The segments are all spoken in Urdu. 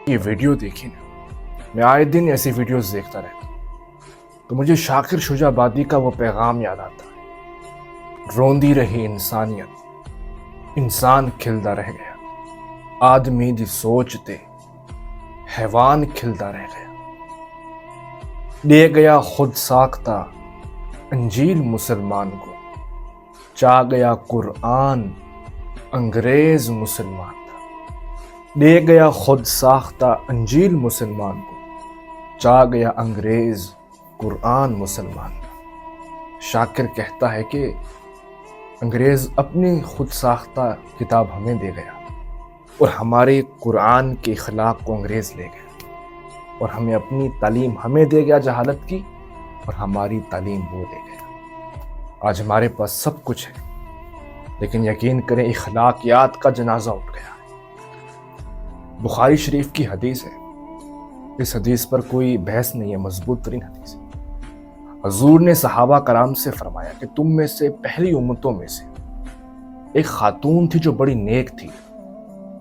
یہ ویڈیو دیکھی نا، میں آئے دن ایسی ویڈیوز دیکھتا رہتا ہوں تو مجھے شاکر شجاع آبادی کا وہ پیغام یاد آتا ہے، روندی رہی انسانیت، انسان کھلدا رہ گیا، آدمی دی سوچ تے حیوان کھلدا رہ گیا، دے گیا خود ساختہ انجیل مسلمان کو، چاہ گیا قرآن انگریز مسلمان تھا، دے گیا خود ساختہ انجیل مسلمان کو، چاہ گیا انگریز قرآن مسلمان تھا۔ شاکر کہتا ہے کہ انگریز اپنی خود ساختہ کتاب ہمیں دے گیا اور ہمارے قرآن کے اخلاق کو انگریز لے گیا، اور ہمیں اپنی تعلیم ہمیں دے گیا جہالت کی، اور ہماری تعلیم وہ لے گیا۔ آج ہمارے پاس سب کچھ ہے، لیکن یقین کریں اخلاقیات کا جنازہ اٹھ گیا ہے۔ بخاری شریف کی حدیث ہے، اس حدیث پر کوئی بحث نہیں ہے، مضبوط ترین حدیث ہے۔ حضور نے صحابہ کرام سے فرمایا کہ تم میں سے پہلی امتوں میں سے ایک خاتون تھی جو بڑی نیک تھی،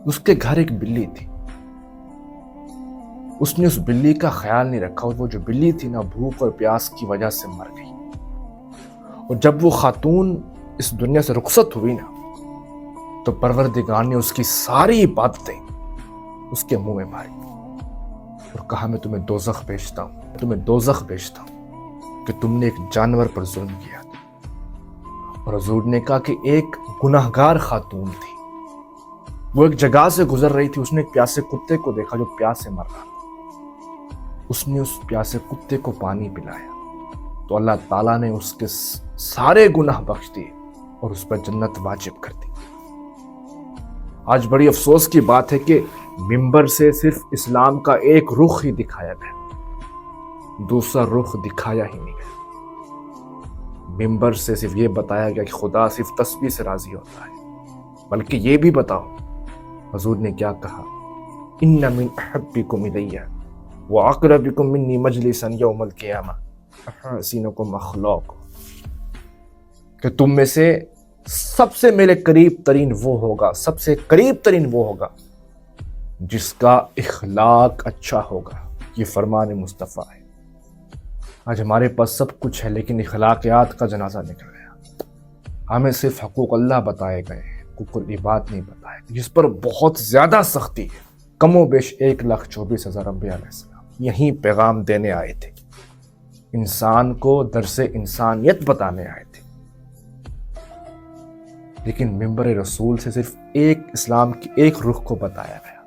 اس کے گھر ایک بلی تھی، اس نے اس بلی کا خیال نہیں رکھا، اور وہ جو بلی تھی نا بھوک اور پیاس کی وجہ سے مر گئی، اور جب وہ خاتون اس دنیا سے رخصت ہوئی نا تو پروردگار نے اس کی ساری عبادتیں اس کے منہ میں ماری اور کہا میں تمہیں دوزخ بھیجتا ہوں، تمہیں دوزخ بھیجتا ہوں کہ تم نے ایک جانور پر ظلم کیا تھا۔ اور حضور نے کہا کہ ایک گناہگار خاتون تھی، وہ ایک جگہ سے گزر رہی تھی، اس نے ایک پیاسے کتے کو دیکھا جو پیاس سے مر رہا تھا، اس نے اس پیاسے کتے کو پانی پلایا تو اللہ تعالیٰ نے اس کے سارے گناہ بخش دیے اور اس پر جنت واجب کر دی۔ آج بڑی افسوس کی بات ہے کہ ممبر سے صرف اسلام کا ایک رخ ہی دکھایا گیا، دوسرا رخ دکھایا ہی نہیں گیا۔ ممبر سے صرف یہ بتایا گیا کہ خدا صرف تسبیح سے راضی ہوتا ہے، بلکہ یہ بھی بتاؤ حضور نے کیا کہا، ان من احبکم الی واقربکم منی مجلسا یوم القیامہ احسنکم اخلاقا، کہ تم میں سے سب سے میرے قریب ترین وہ ہوگا، سب سے قریب ترین وہ ہوگا جس کا اخلاق اچھا ہوگا۔ یہ فرمان مصطفیٰ ہے۔ آج ہمارے پاس سب کچھ ہے، لیکن اخلاقیات کا جنازہ نکل گیا۔ ہمیں صرف حقوق اللہ بتائے گئے، حقوق العباد نہیں بتائے، جس پر بہت زیادہ سختی ہے۔ کم و بیش 1,24,000 انبیاء علیہ السلام یہیں پیغام دینے آئے تھے، انسان کو درس انسانیت بتانے آئے تھے، لیکن ممبر رسول سے صرف ایک اسلام کی ایک رخ کو بتایا گیا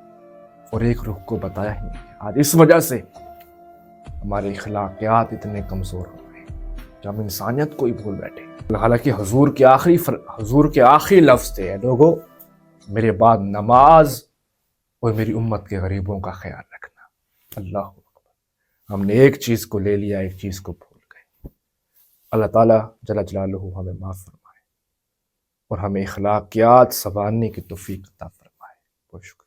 اور ایک رخ کو بتایا ہی نہیں۔ آج اس وجہ سے ہمارے اخلاقیات اتنے کمزور ہو گئے کہ ہم انسانیت کو ہی بھول بیٹھے۔ حالانکہ حضور کے آخری لفظ تھے، لوگوں میرے بعد نماز اور میری امت کے غریبوں کا خیال رکھنا۔ اللہ اکبر، ہم نے ایک چیز کو لے لیا، ایک چیز کو بھول گئے۔ اللہ تعالیٰ جل جلالہ ہمیں معاف فرمائے اور ہمیں اخلاقیات سنوارنے کی توفیق عطا فرمائے۔ بہت شکریہ۔